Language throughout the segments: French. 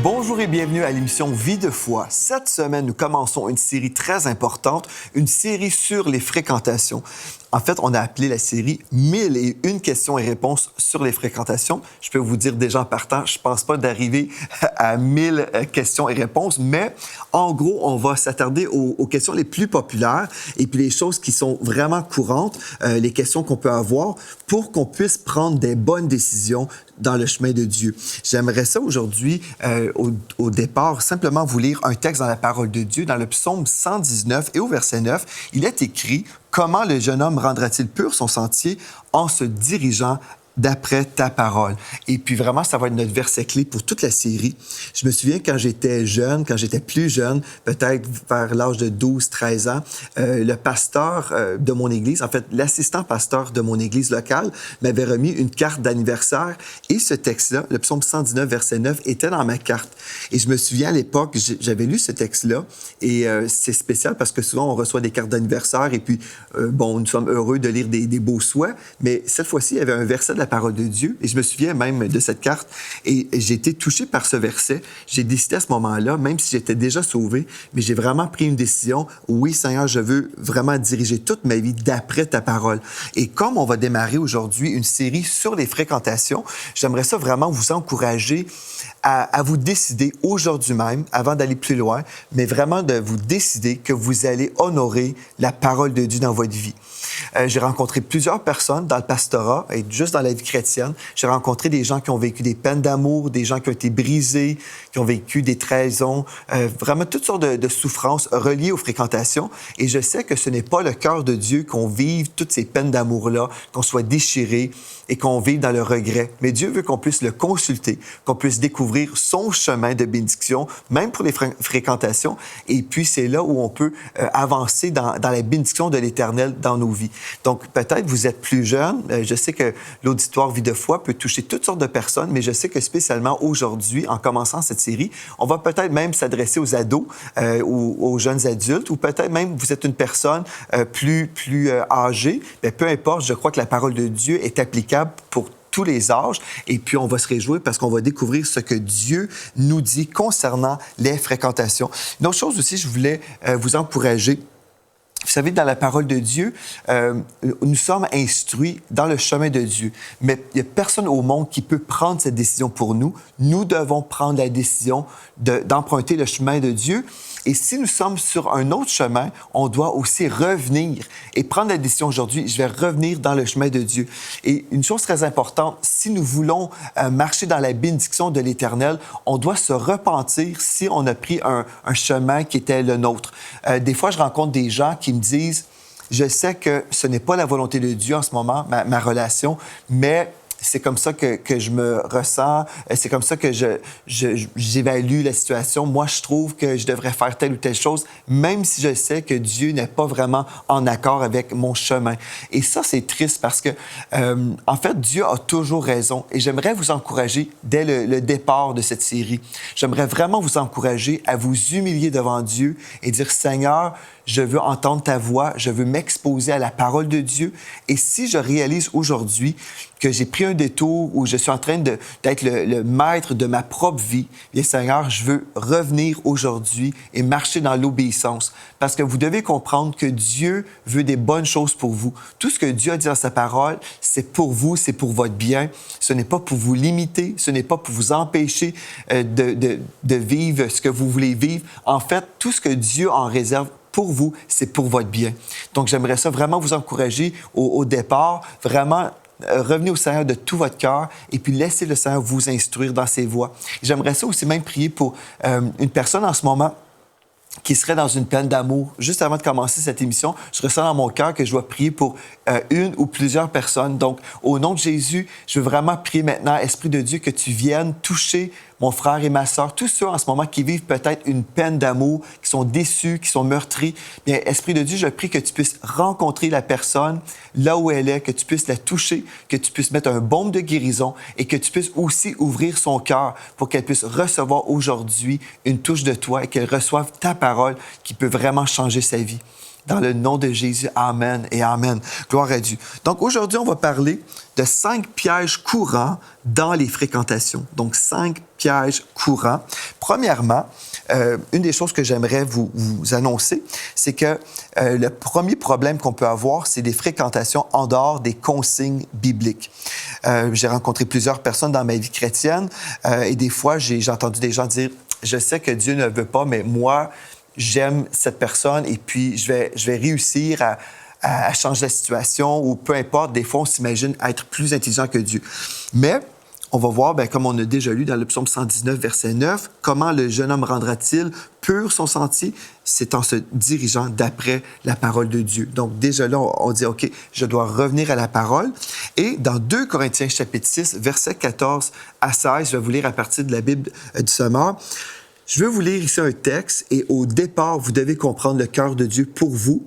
Bonjour et bienvenue à l'émission Vie de foi. Cette semaine, nous commençons une série très importante, une série sur les fréquentations. En fait, on a appelé la série « 1001 questions et réponses sur les fréquentations ». Je peux vous dire déjà en partant, je ne pense pas d'arriver à 1000 questions et réponses, mais en gros, on va s'attarder aux questions les plus populaires et puis les choses qui sont vraiment courantes, les questions qu'on peut avoir pour qu'on puisse prendre des bonnes décisions dans le chemin de Dieu. J'aimerais ça aujourd'hui, au départ, simplement vous lire un texte dans la parole de Dieu, dans le psaume 119 et au verset 9. Il est écrit « Comment le jeune homme rendra-t-il pur son sentier en se dirigeant d'après ta parole. » Et puis vraiment, ça va être notre verset clé pour toute la série. Je me souviens quand j'étais jeune, quand j'étais plus jeune, peut-être vers l'âge de 12-13 ans, le pasteur de mon église, en fait, l'assistant pasteur de mon église locale, m'avait remis une carte d'anniversaire et ce texte-là, le psaume 119, verset 9, était dans ma carte. Et je me souviens à l'époque, j'avais lu ce texte-là et c'est spécial parce que souvent on reçoit des cartes d'anniversaire et puis, bon, nous sommes heureux de lire des beaux souhaits, mais cette fois-ci, il y avait un verset de la parole de Dieu. Et je me souviens même de cette carte. Et j'ai été touché par ce verset. J'ai décidé à ce moment-là, même si j'étais déjà sauvé, mais j'ai vraiment pris une décision. Oui, Seigneur, je veux vraiment diriger toute ma vie d'après ta parole. Et comme on va démarrer aujourd'hui une série sur les fréquentations, j'aimerais ça vraiment vous encourager à vous décider aujourd'hui même, avant d'aller plus loin, mais vraiment de vous décider que vous allez honorer la parole de Dieu dans votre vie. J'ai rencontré plusieurs personnes dans le pastorat et juste dans la vie chrétienne. J'ai rencontré des gens qui ont vécu des peines d'amour, des gens qui ont été brisés, qui ont vécu des trahisons, vraiment toutes sortes de souffrances reliées aux fréquentations. Et je sais que ce n'est pas le cœur de Dieu qu'on vive toutes ces peines d'amour-là, qu'on soit déchiré et qu'on vive dans le regret. Mais Dieu veut qu'on puisse le consulter, qu'on puisse découvrir son chemin de bénédiction, même pour les fréquentations. Et puis, c'est là où on peut avancer dans la bénédiction de l'Éternel dans nos vies. Donc, peut-être vous êtes plus jeune. Je sais que l'auditoire Vie de foi peut toucher toutes sortes de personnes, mais je sais que spécialement aujourd'hui, en commençant cette série, on va peut-être même s'adresser aux ados ou aux jeunes adultes, ou peut-être même vous êtes une personne plus âgée. Bien, peu importe, je crois que la parole de Dieu est applicable pour tous les âges. Et puis, on va se réjouir parce qu'on va découvrir ce que Dieu nous dit concernant les fréquentations. Une autre chose aussi, je voulais vous encourager. Vous savez, dans la parole de Dieu, nous sommes instruits dans le chemin de Dieu. Mais il n'y a personne au monde qui peut prendre cette décision pour nous. Nous devons prendre la décision d'emprunter le chemin de Dieu. Et si nous sommes sur un autre chemin, on doit aussi revenir et prendre la décision aujourd'hui, je vais revenir dans le chemin de Dieu. Et une chose très importante, si nous voulons marcher dans la bénédiction de l'Éternel, on doit se repentir si on a pris un chemin qui était le nôtre. Des fois, je rencontre des gens qui me disent, je sais que ce n'est pas la volonté de Dieu en ce moment, ma relation, mais c'est comme ça que je me ressens, c'est comme ça que j'évalue la situation. Moi, je trouve que je devrais faire telle ou telle chose, même si je sais que Dieu n'est pas vraiment en accord avec mon chemin. Et ça, c'est triste parce que, en fait, Dieu a toujours raison. Et j'aimerais vous encourager, dès le départ de cette série, j'aimerais vraiment vous encourager à vous humilier devant Dieu et dire, Seigneur, je veux entendre ta voix, je veux m'exposer à la parole de Dieu. Et si je réalise aujourd'hui que j'ai pris un détour où je suis en train d'être le maître de ma propre vie, bien Seigneur, je veux revenir aujourd'hui et marcher dans l'obéissance. Parce que vous devez comprendre que Dieu veut des bonnes choses pour vous. Tout ce que Dieu a dit dans sa parole, c'est pour vous, c'est pour votre bien. Ce n'est pas pour vous limiter, ce n'est pas pour vous empêcher de vivre ce que vous voulez vivre. En fait, tout ce que Dieu en réserve pour vous, c'est pour votre bien. Donc, j'aimerais ça vraiment vous encourager au départ, vraiment revenez au Seigneur de tout votre cœur et puis laissez le Seigneur vous instruire dans ses voies. J'aimerais ça aussi même prier pour une personne en ce moment qui serait dans une peine d'amour. Juste avant de commencer cette émission, je ressens dans mon cœur que je dois prier pour une ou plusieurs personnes. Donc, au nom de Jésus, je veux vraiment prier maintenant, Esprit de Dieu, que tu viennes toucher mon frère et ma sœur, tous ceux en ce moment qui vivent peut-être une peine d'amour, qui sont déçus, qui sont meurtris. Bien, Esprit de Dieu, je prie que tu puisses rencontrer la personne là où elle est, que tu puisses la toucher, que tu puisses mettre un baume de guérison et que tu puisses aussi ouvrir son cœur pour qu'elle puisse recevoir aujourd'hui une touche de toi et qu'elle reçoive ta parole qui peut vraiment changer sa vie. Dans le nom de Jésus, amen et amen. Gloire à Dieu. Donc aujourd'hui, on va parler de 5 pièges courants dans les fréquentations. Donc 5 pièges courants. Premièrement, une des choses que j'aimerais vous annoncer, c'est que le premier problème qu'on peut avoir, c'est des fréquentations en dehors des consignes bibliques. J'ai rencontré plusieurs personnes dans ma vie chrétienne et des fois, j'ai entendu des gens dire « Je sais que Dieu ne veut pas, mais moi, j'aime cette personne et puis je vais réussir à changer la situation ou peu importe. Des fois, on s'imagine être plus intelligent que Dieu. » Mais on va voir, comme on a déjà lu dans le psaume 119, verset 9, comment le jeune homme rendra-t-il pur son sentier? C'est en se dirigeant d'après la parole de Dieu. Donc déjà là, on dit, OK, je dois revenir à la parole. Et dans 2 Corinthiens chapitre 6, verset 14 à 16, je vais vous lire à partir de la Bible du Sommeur. Je veux vous lire ici un texte et au départ, vous devez comprendre le cœur de Dieu pour vous.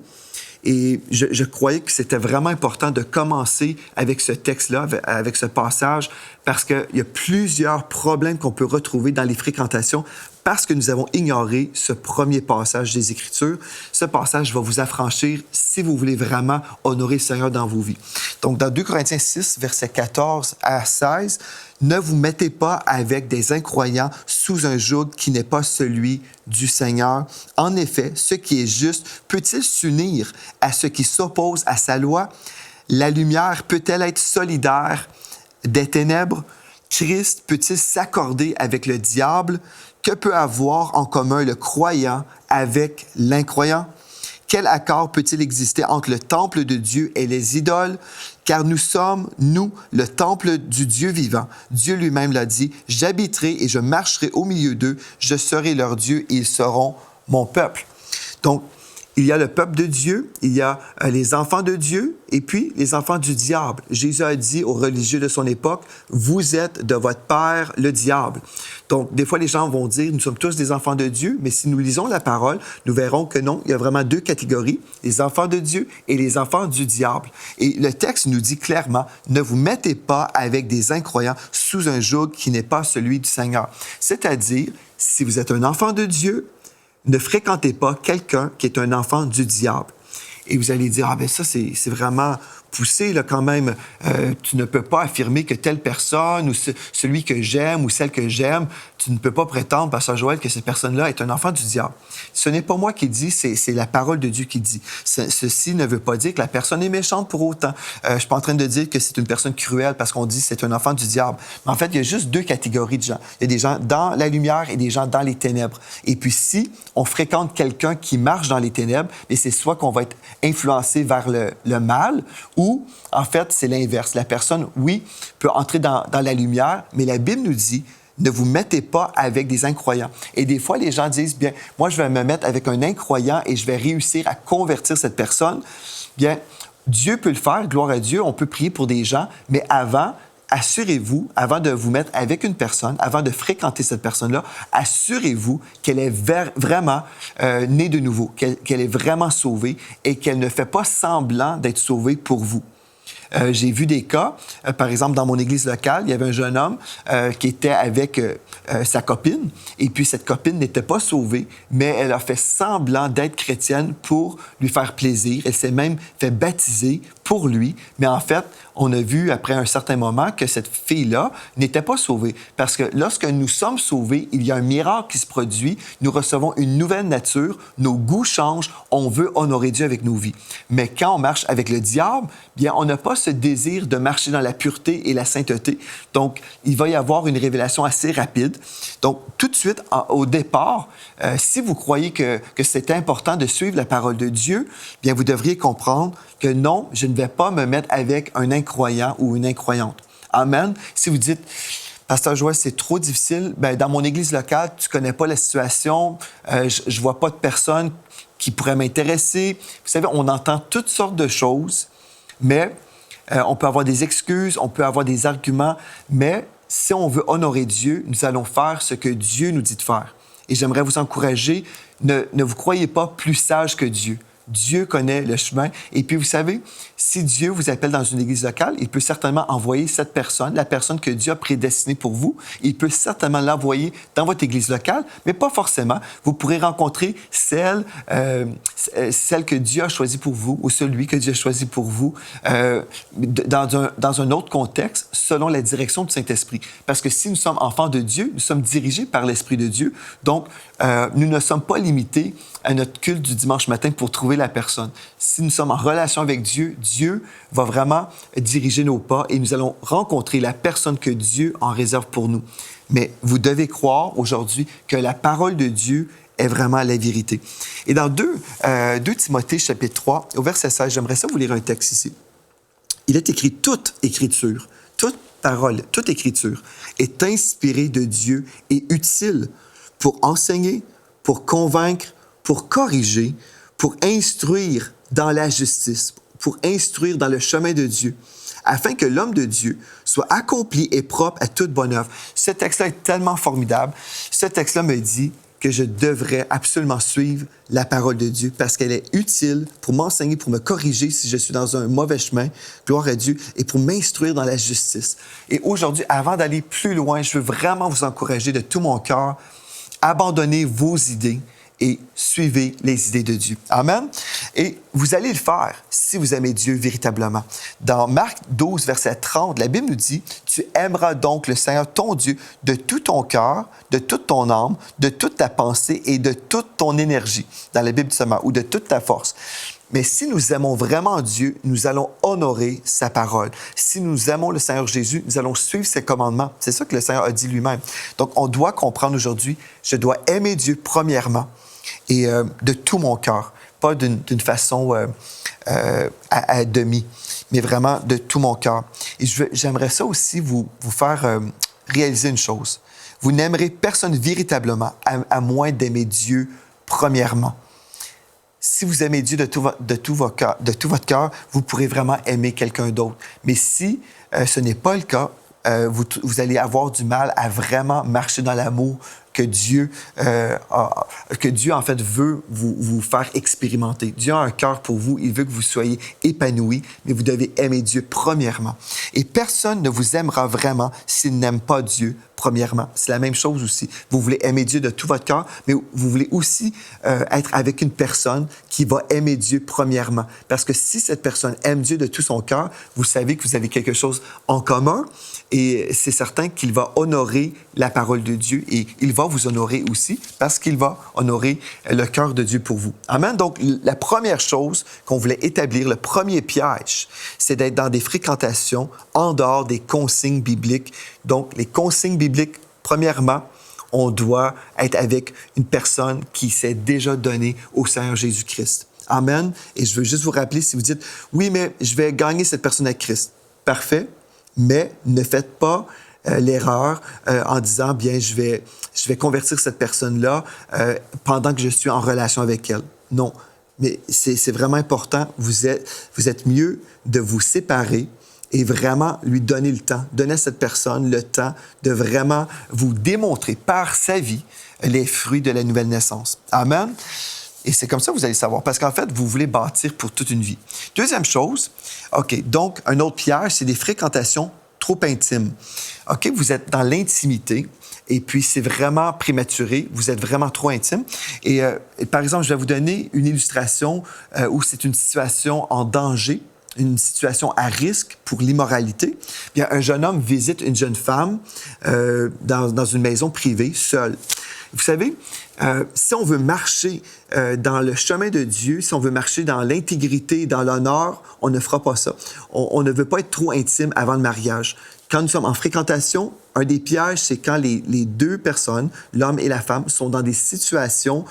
Et je croyais que c'était vraiment important de commencer avec ce texte-là, avec ce passage, parce qu'il y a plusieurs problèmes qu'on peut retrouver dans les fréquentations parce que nous avons ignoré ce premier passage des Écritures. Ce passage va vous affranchir si vous voulez vraiment honorer le Seigneur dans vos vies. Donc, dans 2 Corinthiens 6, versets 14 à 16, « Ne vous mettez pas avec des incroyants sous un joug qui n'est pas celui du Seigneur. En effet, ce qui est juste peut-il s'unir à ce qui s'oppose à sa loi? La lumière peut-elle être solidaire des ténèbres? Christ peut-il s'accorder avec le diable? Que peut avoir en commun le croyant avec l'incroyant? Quel accord peut-il exister entre le temple de Dieu et les idoles? Car nous sommes, nous, le temple du Dieu vivant. Dieu lui-même l'a dit, « J'habiterai et je marcherai au milieu d'eux, je serai leur Dieu et ils seront mon peuple. » Donc, il y a le peuple de Dieu, il y a les enfants de Dieu et puis les enfants du diable. Jésus a dit aux religieux de son époque, « Vous êtes de votre père, le diable. » Donc, des fois, les gens vont dire, « Nous sommes tous des enfants de Dieu. » Mais si nous lisons la parole, nous verrons que non, il y a vraiment 2 catégories, les enfants de Dieu et les enfants du diable. Et le texte nous dit clairement, « Ne vous mettez pas avec des incroyants sous un joug qui n'est pas celui du Seigneur. » C'est-à-dire, si vous êtes un enfant de Dieu, ne fréquentez pas quelqu'un qui est un enfant du diable. Et vous allez dire, ça, c'est vraiment poussé, là, quand même. Tu ne peux pas affirmer que telle personne ou celui que j'aime ou celle que j'aime, tu ne peux pas prétendre, pasteur Joël, que cette personne-là est un enfant du diable. Ce n'est pas moi qui dis, c'est la parole de Dieu qui dit. Ceci ne veut pas dire que la personne est méchante pour autant. Je ne suis pas en train de dire que c'est une personne cruelle parce qu'on dit que c'est un enfant du diable. Mais en fait, il y a juste 2 catégories de gens. Il y a des gens dans la lumière et des gens dans les ténèbres. Et puis, si on fréquente quelqu'un qui marche dans les ténèbres, c'est soit qu'on va être influencé vers le mal ou, en fait, c'est l'inverse. La personne, oui, peut entrer dans la lumière, mais la Bible nous dit, ne vous mettez pas avec des incroyants. Et des fois, les gens disent, bien, moi, je vais me mettre avec un incroyant et je vais réussir à convertir cette personne. Bien, Dieu peut le faire, gloire à Dieu, on peut prier pour des gens, mais assurez-vous, avant de vous mettre avec une personne, avant de fréquenter cette personne-là, assurez-vous qu'elle est vraiment née de nouveau, qu'elle est vraiment sauvée et qu'elle ne fait pas semblant d'être sauvée pour vous. J'ai vu des cas, par exemple, dans mon église locale, il y avait un jeune homme qui était avec sa copine, et puis cette copine n'était pas sauvée, mais elle a fait semblant d'être chrétienne pour lui faire plaisir. Elle s'est même fait baptiser pour lui, mais en fait, on a vu après un certain moment que cette fille-là n'était pas sauvée. Parce que lorsque nous sommes sauvés, il y a un miracle qui se produit. Nous recevons une nouvelle nature, nos goûts changent, on veut honorer Dieu avec nos vies. Mais quand on marche avec le diable, bien, on n'a pas ce désir de marcher dans la pureté et la sainteté. Donc, il va y avoir une révélation assez rapide. Donc, tout de suite, au départ, si vous croyez que c'est important de suivre la parole de Dieu, bien, vous devriez comprendre que non, je ne vais pas me mettre avec un incroyant ou une incroyante. Amen. Si vous dites, Pasteur Joël, c'est trop difficile, bien, dans mon église locale, tu ne connais pas la situation, je ne vois pas de personne qui pourrait m'intéresser. Vous savez, on entend toutes sortes de choses, mais on peut avoir des excuses, on peut avoir des arguments, mais si on veut honorer Dieu, nous allons faire ce que Dieu nous dit de faire. Et j'aimerais vous encourager, ne vous croyez pas plus sage que Dieu. Dieu connaît le chemin. Et puis, vous savez, si Dieu vous appelle dans une église locale, il peut certainement envoyer cette personne, la personne que Dieu a prédestinée pour vous. Il peut certainement l'envoyer dans votre église locale, mais pas forcément. Vous pourrez rencontrer celle que Dieu a choisie pour vous ou celui que Dieu a choisi pour vous dans un autre contexte, selon la direction du Saint-Esprit. Parce que si nous sommes enfants de Dieu, nous sommes dirigés par l'Esprit de Dieu. Donc, nous ne sommes pas limités à notre culte du dimanche matin pour trouver la personne. Si nous sommes en relation avec Dieu, Dieu va vraiment diriger nos pas et nous allons rencontrer la personne que Dieu en réserve pour nous. Mais vous devez croire aujourd'hui que la parole de Dieu est vraiment la vérité. Et dans 2 Timothée, chapitre 3, au verset 16, j'aimerais ça vous lire un texte ici. Il est écrit: toute écriture, toute parole, toute écriture est inspirée de Dieu et utile pour enseigner, pour convaincre, pour corriger, pour instruire dans la justice, pour instruire dans le chemin de Dieu, afin que l'homme de Dieu soit accompli et propre à toute bonne œuvre. Ce texte-là est tellement formidable. Ce texte-là me dit que je devrais absolument suivre la parole de Dieu parce qu'elle est utile pour m'enseigner, pour me corriger si je suis dans un mauvais chemin, gloire à Dieu, et pour m'instruire dans la justice. Et aujourd'hui, avant d'aller plus loin, je veux vraiment vous encourager de tout mon cœur, abandonnez vos idées et suivez les idées de Dieu. Amen. Et vous allez le faire si vous aimez Dieu véritablement. Dans Marc 12, verset 30, la Bible nous dit: « Tu aimeras donc le Seigneur ton Dieu de tout ton cœur, de toute ton âme, de toute ta pensée et de toute ton énergie. » Dans la Bible du Sommeur, ou de toute ta force. Mais si nous aimons vraiment Dieu, nous allons honorer sa parole. Si nous aimons le Seigneur Jésus, nous allons suivre ses commandements. C'est ça que le Seigneur a dit lui-même. Donc, on doit comprendre aujourd'hui, je dois aimer Dieu premièrement et de tout mon cœur, pas d'une façon à demi, mais vraiment de tout mon cœur. Et j'aimerais ça aussi vous faire réaliser une chose. Vous n'aimerez personne véritablement à moins d'aimer Dieu premièrement. Si vous aimez Dieu de tout votre cœur, vous pourrez vraiment aimer quelqu'un d'autre. Mais si ce n'est pas le cas, vous allez avoir du mal à vraiment marcher dans l'amour que Dieu en fait veut vous faire expérimenter. Dieu a un cœur pour vous, il veut que vous soyez épanouis, mais vous devez aimer Dieu premièrement. Et personne ne vous aimera vraiment s'il n'aime pas Dieu premièrement. C'est la même chose aussi. Vous voulez aimer Dieu de tout votre cœur, mais vous voulez aussi être avec une personne qui va aimer Dieu premièrement. Parce que si cette personne aime Dieu de tout son cœur, vous savez que vous avez quelque chose en commun et c'est certain qu'il va honorer la parole de Dieu et il va vous honorer aussi parce qu'il va honorer le cœur de Dieu pour vous. Amen. Donc, la première chose qu'on voulait établir, le premier piège, c'est d'être dans des fréquentations en dehors des consignes bibliques. Donc, les consignes bibliques, premièrement, on doit être avec une personne qui s'est déjà donnée au Seigneur Jésus-Christ. Amen. Et je veux juste vous rappeler, si vous dites, oui, mais je vais gagner cette personne à Christ. Parfait, mais ne faites pas l'erreur en disant, bien, je vais convertir cette personne-là pendant que je suis en relation avec elle. Non, mais c'est vraiment important. Vous êtes mieux de vous séparer et vraiment lui donner le temps, donner à cette personne le temps de vraiment vous démontrer par sa vie les fruits de la nouvelle naissance. Amen. Et c'est comme ça que vous allez savoir, parce qu'en fait, vous voulez bâtir pour toute une vie. Deuxième chose, OK, donc un autre piège, c'est des fréquentations trop intimes. OK, vous êtes dans l'intimité et puis c'est vraiment prématuré, vous êtes vraiment trop intime. Et par exemple, je vais vous donner une illustration où c'est une situation en danger, une situation à risque pour l'immoralité. Bien, un jeune homme visite une jeune femme dans une maison privée, seule. Vous savez, si on veut marcher dans le chemin de Dieu, si on veut marcher dans l'intégrité, dans l'honneur, on ne fera pas ça. On ne veut pas être trop intime avant le mariage. Quand nous sommes en fréquentation, un des pièges, c'est quand les deux personnes, l'homme et la femme, sont dans des situations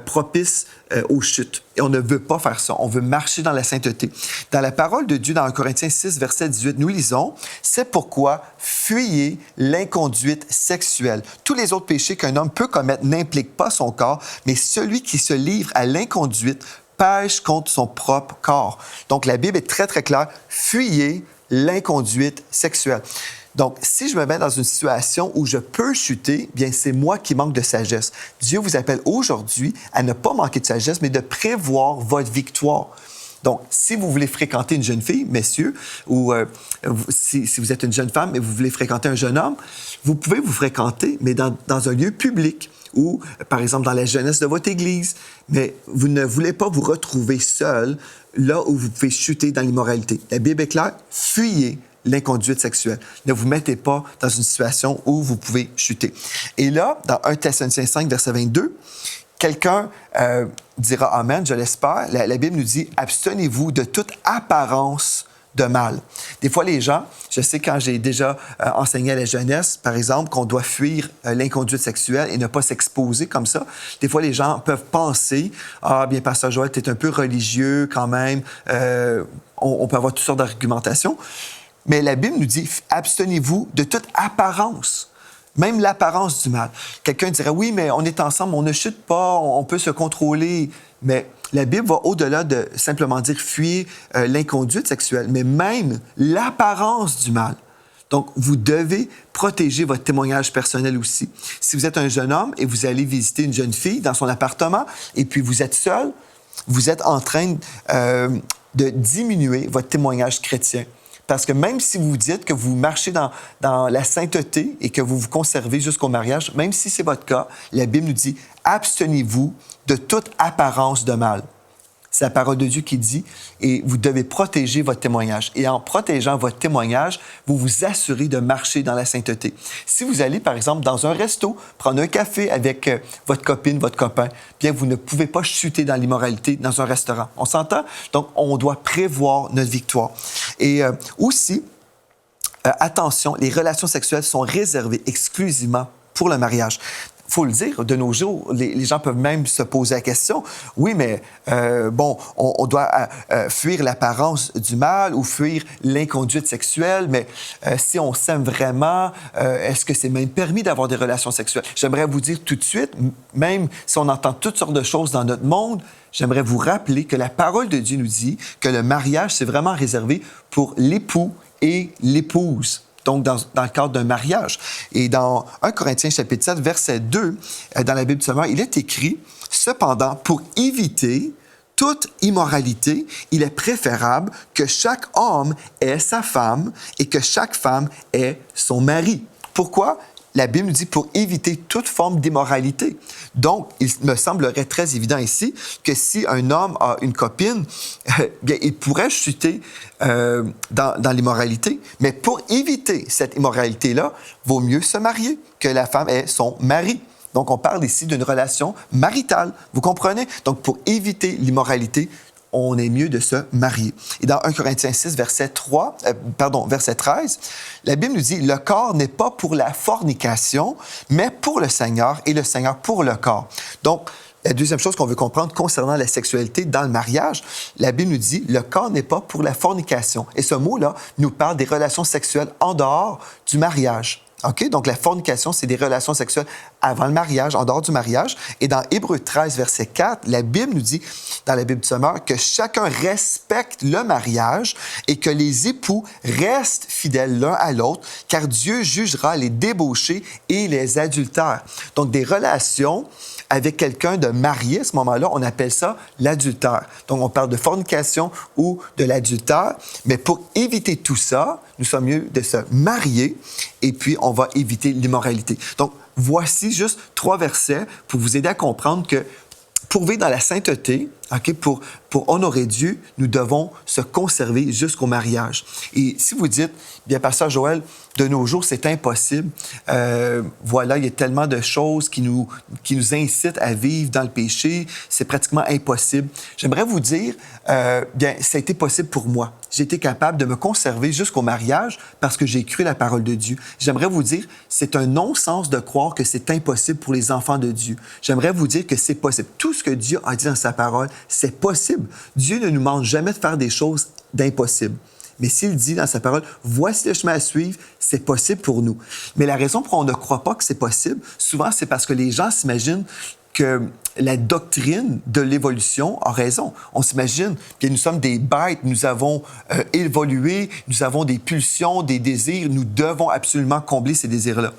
propices aux chutes. Et on ne veut pas faire ça. On veut marcher dans la sainteté. Dans la parole de Dieu, dans 1 Corinthiens 6, verset 18, nous lisons, « C'est pourquoi fuyez l'inconduite sexuelle. Tous les autres péchés qu'un homme peut commettre n'impliquent pas son corps, mais celui qui se livre à l'inconduite pêche contre son propre corps. » Donc, la Bible est très, très claire. Fuyez l'inconduite sexuelle. Donc, si je me mets dans une situation où je peux chuter, bien, c'est moi qui manque de sagesse. Dieu vous appelle aujourd'hui à ne pas manquer de sagesse, mais de prévoir votre victoire. Donc, si vous voulez fréquenter une jeune fille, messieurs, ou si vous êtes une jeune femme et vous voulez fréquenter un jeune homme, vous pouvez vous fréquenter, mais dans un lieu public ou, par exemple, dans la jeunesse de votre Église. Mais vous ne voulez pas vous retrouver seul là où vous pouvez chuter dans l'immoralité. La Bible est claire, fuyez l'inconduite sexuelle. Ne vous mettez pas dans une situation où vous pouvez chuter. Et là, dans 1 Thessaloniciens 5, verset 22, quelqu'un dira Amen, je l'espère. La Bible nous dit « Abstenez-vous de toute apparence de mal ». Des fois, les gens, je sais quand j'ai déjà enseigné à la jeunesse, par exemple, qu'on doit fuir l'inconduite sexuelle et ne pas s'exposer comme ça. Des fois, les gens peuvent penser « Ah, bien, Pasteur Joël, tu es un peu religieux quand même. On peut avoir toutes sortes d'argumentations. » Mais la Bible nous dit « Abstenez-vous de toute apparence ». Même l'apparence du mal. Quelqu'un dirait, oui, mais on est ensemble, on ne chute pas, on peut se contrôler. Mais la Bible va au-delà de simplement dire fuir l'inconduite sexuelle, mais même l'apparence du mal. Donc, vous devez protéger votre témoignage personnel aussi. Si vous êtes un jeune homme et vous allez visiter une jeune fille dans son appartement et puis vous êtes seul, vous êtes en train de diminuer votre témoignage chrétien. Parce que même si vous dites que vous marchez dans la sainteté et que vous vous conservez jusqu'au mariage, même si c'est votre cas, la Bible nous dit « Abstenez-vous de toute apparence de mal ». C'est la parole de Dieu qui dit et vous devez protéger votre témoignage. Et en protégeant votre témoignage, vous vous assurez de marcher dans la sainteté. Si vous allez, par exemple, dans un resto, prendre un café avec votre copine, votre copain, bien, vous ne pouvez pas chuter dans l'immoralité dans un restaurant. On s'entend? Donc, on doit prévoir notre victoire. Et aussi, attention, les relations sexuelles sont réservées exclusivement pour le mariage. Il faut le dire, de nos jours, les gens peuvent même se poser la question, oui, mais on doit fuir l'apparence du mal ou fuir l'inconduite sexuelle, mais si on s'aime vraiment, est-ce que c'est même permis d'avoir des relations sexuelles? J'aimerais vous dire tout de suite, même si on entend toutes sortes de choses dans notre monde, j'aimerais vous rappeler que la parole de Dieu nous dit que le mariage, c'est vraiment réservé pour l'époux et l'épouse. Donc, dans le cadre d'un mariage. Et dans 1 Corinthiens chapitre 7, verset 2, dans la Bible du Sommeur, il est écrit « Cependant, pour éviter toute immoralité, il est préférable que chaque homme ait sa femme et que chaque femme ait son mari. » Pourquoi? La Bible nous dit pour éviter toute forme d'immoralité. Donc, il me semblerait très évident ici que si un homme a une copine, bien, il pourrait chuter dans l'immoralité. Mais pour éviter cette immoralité-là, vaut mieux se marier que la femme ait son mari. Donc, on parle ici d'une relation maritale. Vous comprenez? Donc, pour éviter l'immoralité, on est mieux de se marier. Et dans 1 Corinthiens 6, verset 13, la Bible nous dit « Le corps n'est pas pour la fornication, mais pour le Seigneur, et le Seigneur pour le corps. » Donc, la deuxième chose qu'on veut comprendre concernant la sexualité dans le mariage, la Bible nous dit « Le corps n'est pas pour la fornication. » Et ce mot-là nous parle des relations sexuelles en dehors du mariage. OK? Donc, la fornication, c'est des relations sexuelles avant le mariage, en dehors du mariage. Et dans Hébreux 13, verset 4, la Bible nous dit, dans la Bible du Sommeur, que chacun respecte le mariage et que les époux restent fidèles l'un à l'autre, car Dieu jugera les débauchés et les adultères. Donc, des relations avec quelqu'un de marié, à ce moment-là, on appelle ça l'adultère. Donc, on parle de fornication ou de l'adultère. Mais pour éviter tout ça, nous sommes mieux de se marier et puis on va éviter l'immoralité. Donc, voici juste 3 versets pour vous aider à comprendre que pour vivre dans la sainteté, okay, pour honorer Dieu, nous devons se conserver jusqu'au mariage. Et si vous dites, bien, Pasteur Joël, de nos jours, c'est impossible. Voilà, il y a tellement de choses qui nous incitent à vivre dans le péché. C'est pratiquement impossible. J'aimerais vous dire, bien, ça a été possible pour moi. J'ai été capable de me conserver jusqu'au mariage parce que j'ai cru la parole de Dieu. J'aimerais vous dire, c'est un non-sens de croire que c'est impossible pour les enfants de Dieu. J'aimerais vous dire que c'est possible. Tout ce que Dieu a dit dans sa parole, c'est possible. Dieu ne nous demande jamais de faire des choses d'impossibles. Mais s'il dit dans sa parole, voici le chemin à suivre, c'est possible pour nous. Mais la raison pour laquelle on ne croit pas que c'est possible, souvent, c'est parce que les gens s'imaginent que la doctrine de l'évolution a raison. On s'imagine que nous sommes des bêtes, nous avons évolué, nous avons des pulsions, des désirs, nous devons absolument combler ces désirs-là.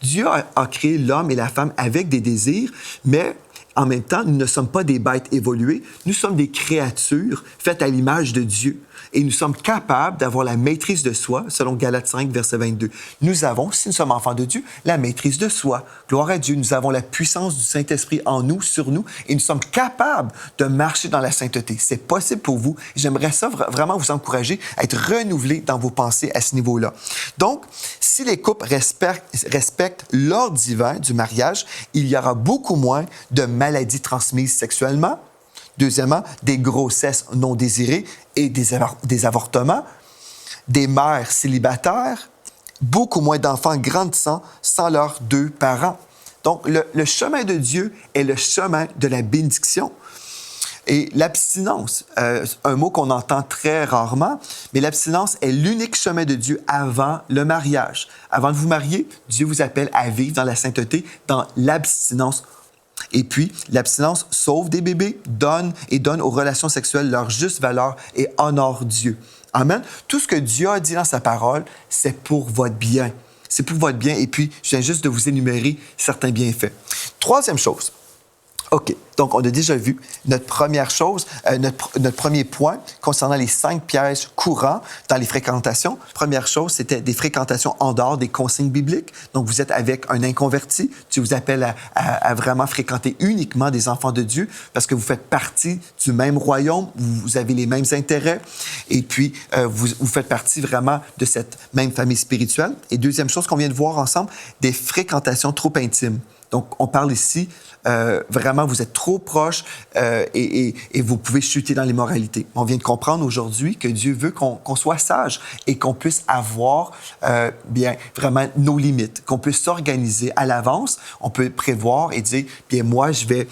Dieu a créé l'homme et la femme avec des désirs, mais en même temps, nous ne sommes pas des bêtes évoluées, nous sommes des créatures faites à l'image de Dieu. Et nous sommes capables d'avoir la maîtrise de soi, selon Galates 5, verset 22. Nous avons, si nous sommes enfants de Dieu, la maîtrise de soi. Gloire à Dieu, nous avons la puissance du Saint-Esprit en nous, sur nous, et nous sommes capables de marcher dans la sainteté. C'est possible pour vous. J'aimerais ça vraiment vous encourager à être renouvelés dans vos pensées à ce niveau-là. Donc, si les couples respectent l'ordre divin du mariage, il y aura beaucoup moins de maladies transmises sexuellement. Deuxièmement, des grossesses non désirées et des avortements, des mères célibataires, beaucoup moins d'enfants grandissant sans leurs deux parents. Donc, le chemin de Dieu est le chemin de la bénédiction. Et l'abstinence, un mot qu'on entend très rarement, mais l'abstinence est l'unique chemin de Dieu avant le mariage. Avant de vous marier, Dieu vous appelle à vivre dans la sainteté, dans l'abstinence. Et puis, l'abstinence sauve des bébés, donne aux relations sexuelles leur juste valeur et honore Dieu. Amen. Tout ce que Dieu a dit dans sa parole, c'est pour votre bien. C'est pour votre bien. Et puis, je viens juste de vous énumérer certains bienfaits. Troisième chose. OK. Donc, on a déjà vu notre première chose, notre premier point concernant les 5 pièges courants dans les fréquentations. Première chose, c'était des fréquentations en dehors des consignes bibliques. Donc, vous êtes avec un inconverti. Dieu vous appelle à vraiment fréquenter uniquement des enfants de Dieu parce que vous faites partie du même royaume, vous avez les mêmes intérêts et puis vous faites partie vraiment de cette même famille spirituelle. Et deuxième chose qu'on vient de voir ensemble, des fréquentations trop intimes. Donc, on parle ici, vraiment, vous êtes trop proches et vous pouvez chuter dans l'immoralité. On vient de comprendre aujourd'hui que Dieu veut qu'on soit sage et qu'on puisse avoir bien vraiment nos limites, qu'on puisse s'organiser à l'avance. On peut prévoir et dire, bien moi, je vais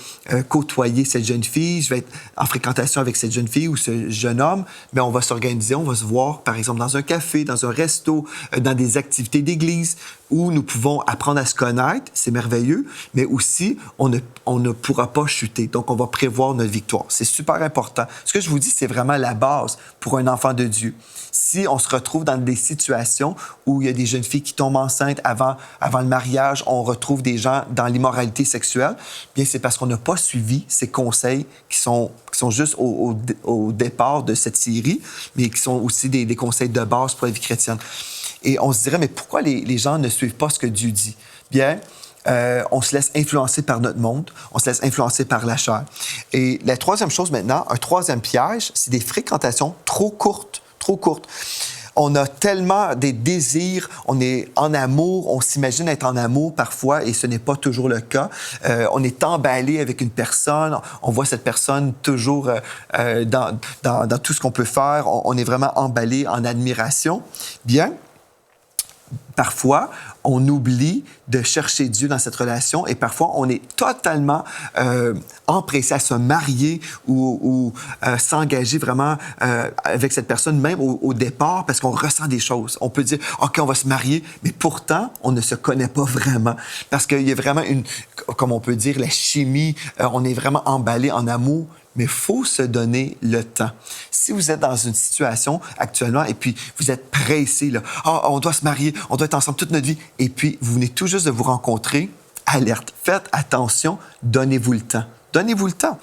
côtoyer cette jeune fille, je vais être en fréquentation avec cette jeune fille ou ce jeune homme, mais on va s'organiser, on va se voir, par exemple, dans un café, dans un resto, dans des activités d'église où nous pouvons apprendre à se connaître, c'est merveilleux, mais aussi, on ne pourra pas chuter. Donc, on va prévoir notre victoire. C'est super important. Ce que je vous dis, c'est vraiment la base pour un enfant de Dieu. Si on se retrouve dans des situations où il y a des jeunes filles qui tombent enceintes avant le mariage, on retrouve des gens dans l'immoralité sexuelle, bien, c'est parce qu'on n'a pas suivi ces conseils qui sont juste au départ de cette série, mais qui sont aussi des conseils de base pour la vie chrétienne. Et on se dirait, mais pourquoi les gens ne suivent pas ce que Dieu dit? Bien, on se laisse influencer par notre monde, on se laisse influencer par la chair. Et la troisième chose maintenant, un troisième piège, c'est des fréquentations trop courtes, trop courtes. On a tellement des désirs, on est en amour, on s'imagine être en amour parfois et ce n'est pas toujours le cas. On est emballé avec une personne, on voit cette personne toujours dans tout ce qu'on peut faire, on est vraiment emballé en admiration. Bien, parfois, on oublie de chercher Dieu dans cette relation et parfois, on est totalement empressé à se marier ou s'engager vraiment avec cette personne, même au départ, parce qu'on ressent des choses. On peut dire, OK, on va se marier, mais pourtant, on ne se connaît pas vraiment parce qu'il y a vraiment comme on peut dire, la chimie, on est vraiment emballé en amour. Mais il faut se donner le temps. Si vous êtes dans une situation actuellement et puis vous êtes pressé, là, on doit se marier, on doit être ensemble toute notre vie, et puis vous venez tout juste de vous rencontrer, alerte, faites attention, donnez-vous le temps. Donnez-vous le temps.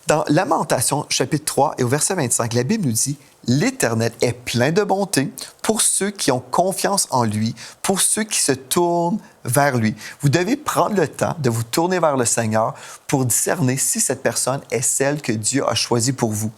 Dans Lamentation, chapitre 3 et au verset 25, la Bible nous dit « L'Éternel est plein de bonté pour ceux qui ont confiance en lui, pour ceux qui se tournent vers lui. » Vous devez prendre le temps de vous tourner vers le Seigneur pour discerner si cette personne est celle que Dieu a choisie pour vous.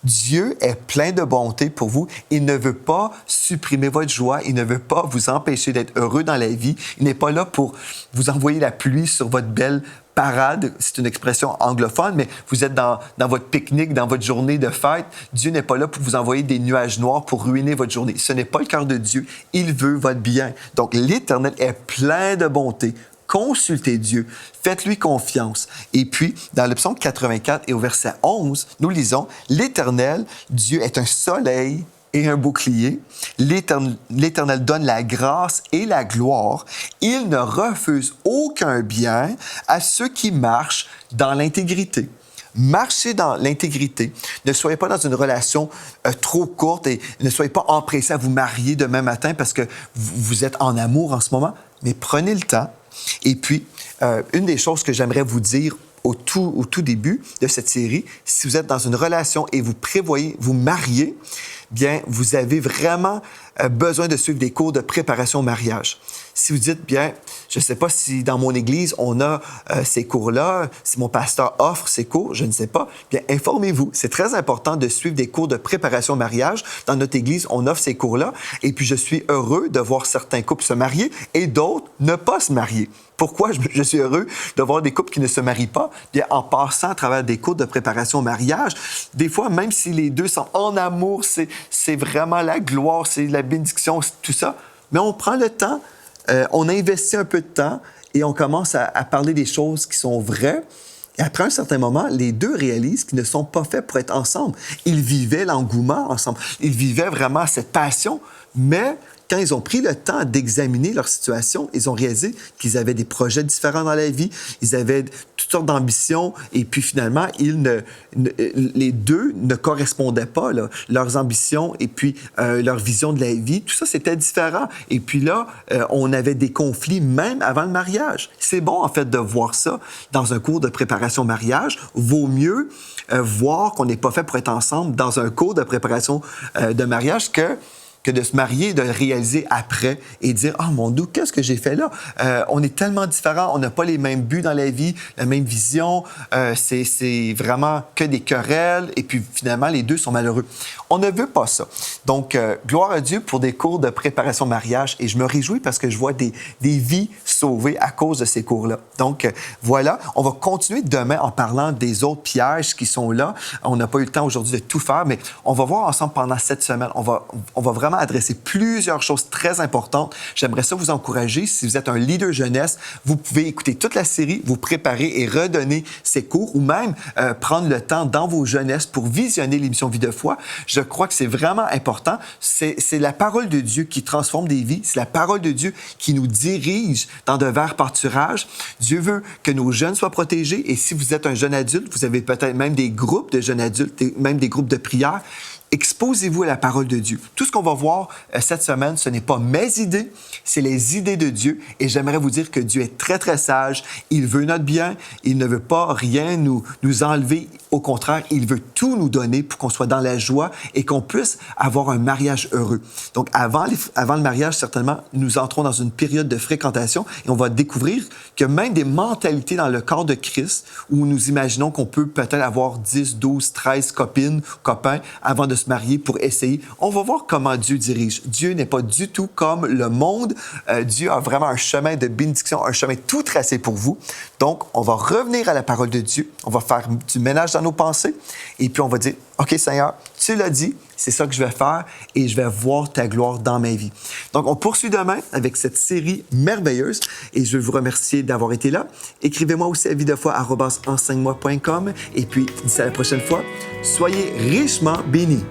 Dieu est plein de bonté pour vous. Il ne veut pas supprimer votre joie. Il ne veut pas vous empêcher d'être heureux dans la vie. Il n'est pas là pour vous envoyer la pluie sur votre belle parade, c'est une expression anglophone, mais vous êtes dans votre pique-nique, dans votre journée de fête. Dieu n'est pas là pour vous envoyer des nuages noirs pour ruiner votre journée. Ce n'est pas le cœur de Dieu. Il veut votre bien. Donc, l'Éternel est plein de bonté. Consultez Dieu. Faites-lui confiance. Et puis, dans le psaume 84 et au verset 11, nous lisons « L'Éternel, Dieu est un soleil et un bouclier. L'Éternel donne la grâce et la gloire. Il ne refuse aucun bien à ceux qui marchent dans l'intégrité. Marchez dans l'intégrité. Ne soyez pas dans une relation trop courte et ne soyez pas empressés à vous marier demain matin parce que vous êtes en amour en ce moment, mais prenez le temps. Et puis, une des choses que j'aimerais vous dire au tout début de cette série, si vous êtes dans une relation et vous prévoyez vous marier, bien, vous avez vraiment besoin de suivre des cours de préparation au mariage. Si vous dites, bien, je ne sais pas si dans mon Église, on a ces cours-là, si mon pasteur offre ces cours, je ne sais pas, bien, informez-vous. C'est très important de suivre des cours de préparation au mariage. Dans notre Église, on offre ces cours-là. Et puis, je suis heureux de voir certains couples se marier et d'autres ne pas se marier. Pourquoi je suis heureux de voir des couples qui ne se marient pas? Bien, en passant à travers des cours de préparation au mariage, des fois, même si les deux sont en amour, c'est vraiment la gloire, c'est la bénédiction, tout ça, mais on prend le temps, on investit un peu de temps et on commence à parler des choses qui sont vraies. Et après un certain moment, les deux réalisent qu'ils ne sont pas faits pour être ensemble. Ils vivaient l'engouement ensemble. Ils vivaient vraiment cette passion, mais quand ils ont pris le temps d'examiner leur situation, ils ont réalisé qu'ils avaient des projets différents dans la vie, ils avaient toutes sortes d'ambitions, et puis finalement, les deux ne correspondaient pas, là, leurs ambitions et puis leur vision de la vie, tout ça, c'était différent. Et puis là, on avait des conflits même avant le mariage. C'est bon, en fait, de voir ça dans un cours de préparation au mariage. Vaut mieux voir qu'on n'est pas fait pour être ensemble dans un cours de préparation de mariage que de se marier et de le réaliser après et dire « Oh mon Dieu, qu'est-ce que j'ai fait là? On est tellement différents, on n'a pas les mêmes buts dans la vie, la même vision, c'est vraiment que des querelles et puis finalement, les deux sont malheureux. » On ne veut pas ça. Donc, gloire à Dieu pour des cours de préparation au mariage et je me réjouis parce que je vois des vies sauvées à cause de ces cours-là. Donc, voilà, on va continuer demain en parlant des autres pièges qui sont là. On n'a pas eu le temps aujourd'hui de tout faire, mais on va voir ensemble pendant cette semaine. On va vraiment adresser plusieurs choses très importantes. J'aimerais ça vous encourager. Si vous êtes un leader jeunesse, vous pouvez écouter toute la série, vous préparer et redonner ces cours ou même prendre le temps dans vos jeunesses pour visionner l'émission Vie de foi. Je crois que c'est vraiment important. C'est la parole de Dieu qui transforme des vies. C'est la parole de Dieu qui nous dirige dans de verts pâturages. Dieu veut que nos jeunes soient protégés. Et si vous êtes un jeune adulte, vous avez peut-être même des groupes de jeunes adultes, même des groupes de prière. Exposez-vous à la parole de Dieu. Tout ce qu'on va voir cette semaine, ce n'est pas mes idées, c'est les idées de Dieu. Et j'aimerais vous dire que Dieu est très, très sage. Il veut notre bien. Il ne veut pas rien nous enlever. Au contraire, il veut tout nous donner pour qu'on soit dans la joie et qu'on puisse avoir un mariage heureux. Donc, avant le mariage, certainement, nous entrons dans une période de fréquentation et on va découvrir qu'il y a même des mentalités dans le corps de Christ où nous imaginons qu'on peut peut-être avoir 10, 12, 13 copines, copains avant de se marier pour essayer. On va voir comment Dieu dirige. Dieu n'est pas du tout comme le monde. Dieu a vraiment un chemin de bénédiction, un chemin tout tracé pour vous. Donc, on va revenir à la parole de Dieu. On va faire du ménage dans nos pensées et puis on va dire, « OK, Seigneur, tu l'as dit, c'est ça que je vais faire et je vais voir ta gloire dans ma vie. » Donc, on poursuit demain avec cette série merveilleuse et je veux vous remercier d'avoir été là. Écrivez-moi aussi à videfoi@enseigne-moi.com et puis, d'ici à la prochaine fois, soyez richement bénis.